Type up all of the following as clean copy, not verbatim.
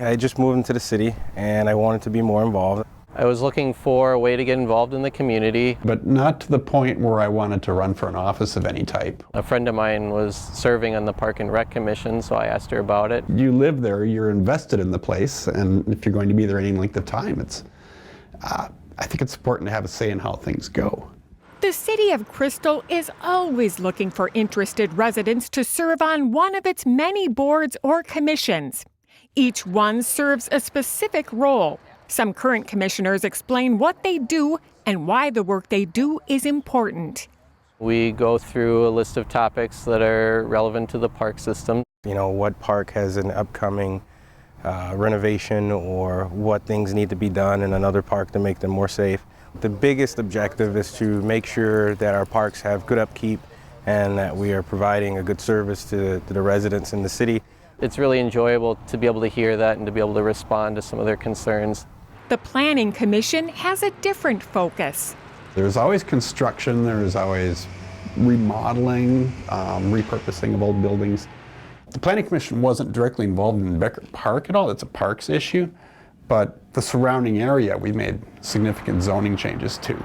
I just moved into the city and I wanted to be more involved. I was looking for a way to get involved in the community. But not to the point where I wanted to run for an office of any type. A friend of mine was serving on the Park and Rec Commission, so I asked her about it. You live there, you're invested in the place, and if you're going to be there any length of time, I think it's important to have a say in how things go. The City of Crystal is always looking for interested residents to serve on one of its many boards or commissions. Each one serves a specific role. Some current commissioners explain what they do and why the work they do is important. We go through a list of topics that are relevant to the park system. You know, what park has an upcoming renovation or what things need to be done in another park to make them more safe. The biggest objective is to make sure that our parks have good upkeep and that we are providing a good service to the residents in the city. It's really enjoyable to be able to hear that and to be able to respond to some of their concerns. The Planning Commission has a different focus. There's always construction, there's always remodeling, repurposing of old buildings. The Planning Commission wasn't directly involved in Becker Park at all, it's a parks issue, but the surrounding area we made significant zoning changes to.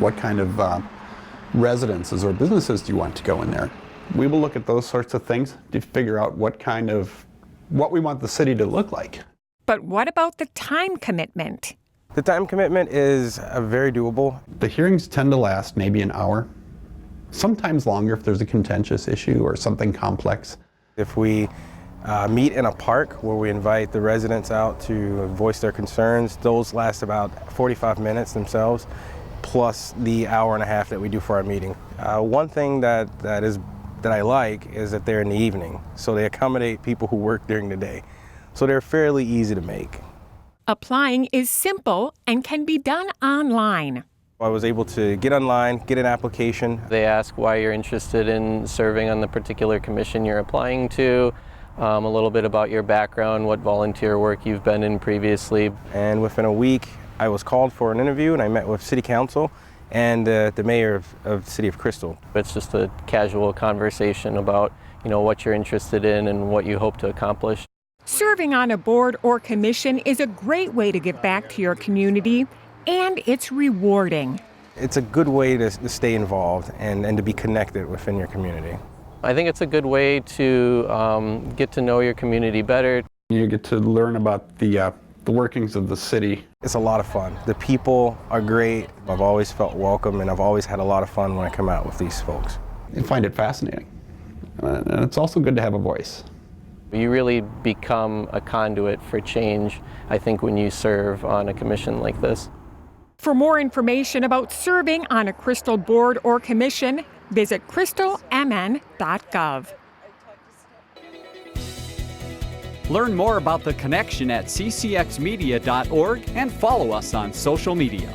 What kind of residences or businesses do you want to go in there? We will look at those sorts of things to figure out what we want the city to look like. But what about the time commitment? The time commitment is very doable. The hearings tend to last maybe an hour, sometimes longer if there's a contentious issue or something complex. If we meet in a park where we invite the residents out to voice their concerns, those last about 45 minutes themselves, plus the hour and a half that we do for our meeting. One thing that I like is that they're in the evening, so they accommodate people who work during the day. So they're fairly easy to make. Applying is simple and can be done online. I was able to get online, get an application. They ask why you're interested in serving on the particular commission you're applying to, a little bit about your background, what volunteer work you've been in previously. And within a week, I was called for an interview and I met with City Council and the mayor of the City of Crystal. It's just a casual conversation about, what you're interested in and what you hope to accomplish. Serving on a board or commission is a great way to give back to your community, and it's rewarding. It's a good way to stay involved and to be connected within your community. I think it's a good way to get to know your community better. You get to learn about the workings of the city. It's a lot of fun. The people are great. I've always felt welcome and I've always had a lot of fun when I come out with these folks. I find it fascinating. And it's also good to have a voice. You really become a conduit for change, I think, when you serve on a commission like this. For more information about serving on a Crystal board or commission, visit crystalmn.gov. Learn more about The Connection at ccxmedia.org and follow us on social media.